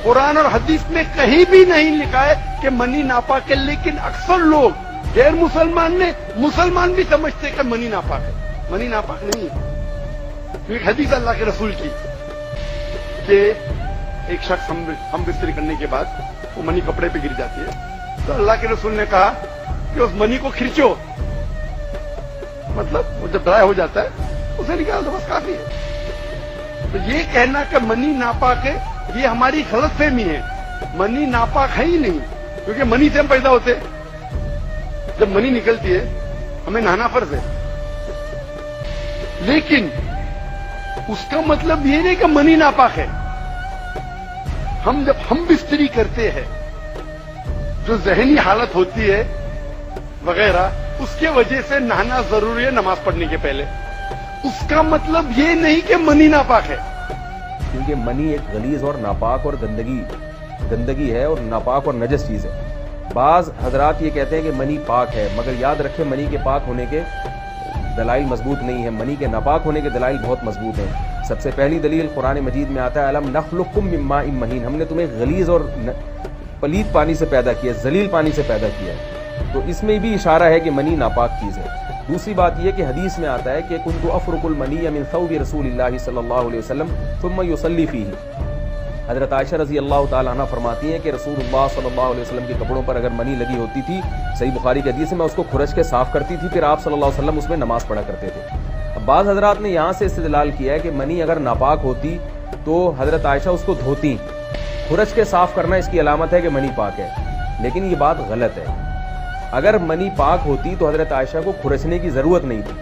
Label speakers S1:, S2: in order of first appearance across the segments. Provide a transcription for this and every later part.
S1: قرآن اور حدیث میں کہیں بھی نہیں لکھا ہے کہ منی ناپاک ہے، لیکن اکثر لوگ غیر مسلمان بھی سمجھتے کہ منی ناپاک ہے. منی ناپاک نہیں ہے. ایک حدیث اللہ کے رسول کی کہ ایک شخص ہم بستری کرنے کے بعد وہ منی کپڑے پہ گر جاتی ہے تو اللہ کے رسول نے کہا کہ اس منی کو کھرچو، مطلب وہ جب ڈرائی ہو جاتا ہے اسے نکال دو، بس کافی ہے. تو یہ کہنا کہ منی ناپاک ہے یہ ہماری غلط فہمی ہے. منی ناپاک ہے ہی نہیں، کیونکہ منی سے ہم پیدا ہوتے. جب منی نکلتی ہے ہمیں نہانا فرض ہے، لیکن اس کا مطلب یہ نہیں کہ منی ناپاک ہے. جب ہم بستری کرتے ہیں جو ذہنی حالت ہوتی ہے وغیرہ، اس کے وجہ سے نہانا ضروری ہے نماز پڑھنے کے پہلے. اس کا مطلب یہ نہیں کہ منی ناپاک ہے،
S2: کیونکہ منی ایک غلیظ اور ناپاک اور گندگی ہے اور ناپاک اور نجس چیز ہے. بعض حضرات یہ کہتے ہیں کہ منی پاک ہے، مگر یاد رکھیں منی کے پاک ہونے کے دلائل مضبوط نہیں ہیں. منی کے ناپاک ہونے کے دلائل بہت مضبوط ہیں. سب سے پہلی دلیل قرآن مجید میں آتا ہے الم نخلقکم من ماء مہین، ہم نے تمہیں غلیظ اور پلید پانی سے پیدا کیا، ذلیل پانی سے پیدا کیا. تو اس میں بھی اشارہ ہے کہ منی ناپاک چیز ہے. دوسری بات یہ کہ حدیث میں آتا ہے کہ کنت افرق المنی من ثوب رسول اللہ صلی اللہ علیہ وسلم ثم یصلی فیہ. حضرت عائشہ رضی اللہ تعالی عنہ فرماتی ہیں کہ رسول اللہ صلی اللہ علیہ وسلم کے کپڑوں پر اگر منی لگی ہوتی تھی، صحیح بخاری کی حدیث میں، اس کو کھرچ کے صاف کرتی تھی، پھر آپ صلی اللہ علیہ وسلم اس میں نماز پڑھا کرتے تھے. اب بعض حضرات نے یہاں سے استدلال کیا ہے کہ منی اگر ناپاک ہوتی تو حضرت عائشہ اس کو دھوتی، کھرچ کے صاف کرنا اس کی علامت ہے کہ منی پاک ہے. لیکن یہ بات غلط ہے. اگر منی پاک ہوتی تو حضرت عائشہ کو کھرچنے کی ضرورت نہیں تھی.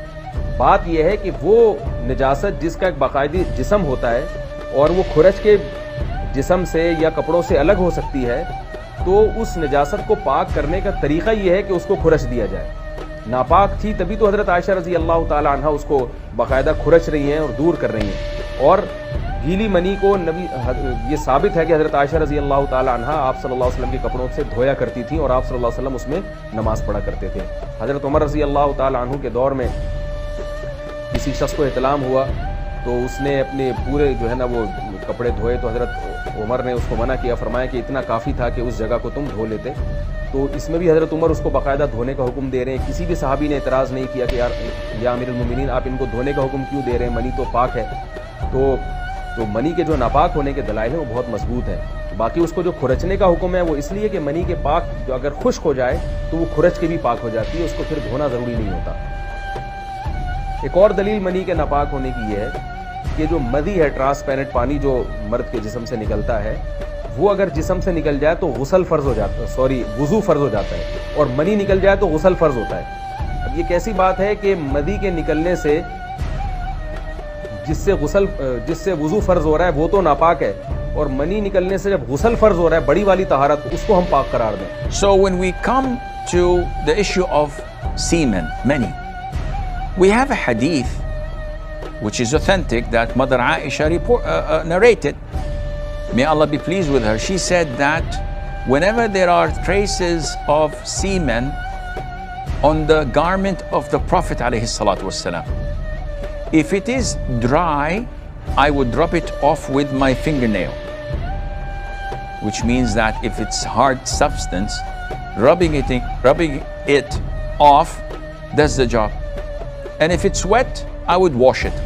S2: بات یہ ہے کہ وہ نجاست جس کا ایک باقاعدی جسم ہوتا ہے اور وہ کھرچ کے جسم سے یا کپڑوں سے الگ ہو سکتی ہے، تو اس نجاست کو پاک کرنے کا طریقہ یہ ہے کہ اس کو کھرچ دیا جائے. ناپاک تھی تبھی تو حضرت عائشہ رضی اللہ تعالی عنہ اس کو باقاعدہ کھرچ رہی ہیں اور دور کر رہی ہیں. اور گیلی منی کو یہ ثابت ہے کہ حضرت عائشہ رضی اللہ تعالی عنہ آپ صلی اللہ علیہ وسلم کے کپڑوں سے دھویا کرتی تھیں اور آپ صلی اللہ علیہ وسلم اس میں نماز پڑھا کرتے تھے. حضرت عمر رضی اللہ تعالی عنہ کے دور میں کسی شخص کو احتلام ہوا تو اس نے اپنے پورے جو ہے نا وہ کپڑے دھوئے، تو حضرت عمر نے اس کو منع کیا، فرمایا کہ اتنا کافی تھا کہ اس جگہ کو تم دھو لیتے. تو اس میں بھی حضرت عمر اس کو باقاعدہ دھونے کا حکم دے رہے ہیں. کسی بھی صحابی نے اعتراض نہیں کیا کہ یا امیر المومنین آپ ان کو دھونے کا حکم کیوں دے رہے ہیں، منی تو پاک ہے. تو منی کے جو ناپاک ہونے کے دلائل ہیں وہ بہت مضبوط ہیں. باقی اس کو جو کھرچنے کا حکم ہے وہ اس لیے کہ منی کے پاک جو اگر خشک ہو جائے تو وہ کھرچ کے بھی پاک ہو جاتی ہے، اس کو پھر دھونا ضروری نہیں ہوتا. ایک اور دلیل منی کے ناپاک ہونے کی یہ ہے کہ جو مدی ہے، ٹرانسپیرنٹ پانی جو مرد کے جسم سے نکلتا ہے، وہ اگر جسم سے نکل جائے تو غسل فرض ہو جاتا ہے، وضو فرض ہو جاتا ہے، اور منی نکل جائے تو غسل فرض ہوتا ہے. اب یہ کیسی بات ہے کہ مدی کے نکلنے سے جس سے وضو فرض ہو رہا ہے وہ تو ناپاک ہے، اور منی نکلنے سے جب غسل فرض ہو رہا ہے بڑی والی طہارت، اس کو ہم پاک قرار دیں.
S3: So when we come to the issue of semen, many, we have a hadith which is authentic that Mother Aisha narrated. May Allah be pleased with her. She said that whenever there are traces of semen on the garment of the Prophet alayhi salatu wassalam, if it is dry, I would drop it off with my fingernail, which means that if it's hard substance, rubbing it off does the job. And if it's wet, I would wash it.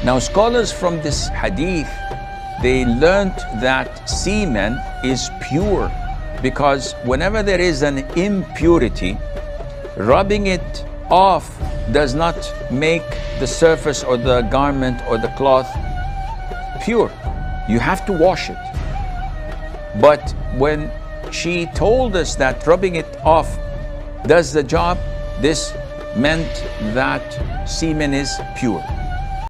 S3: Now, scholars from this hadith, they learnt that semen is pure because whenever there is an impurity, rubbing it off does not make the surface or the garment or the cloth pure. You have to wash it. But when she told us that rubbing it off does the job, this meant that semen is pure.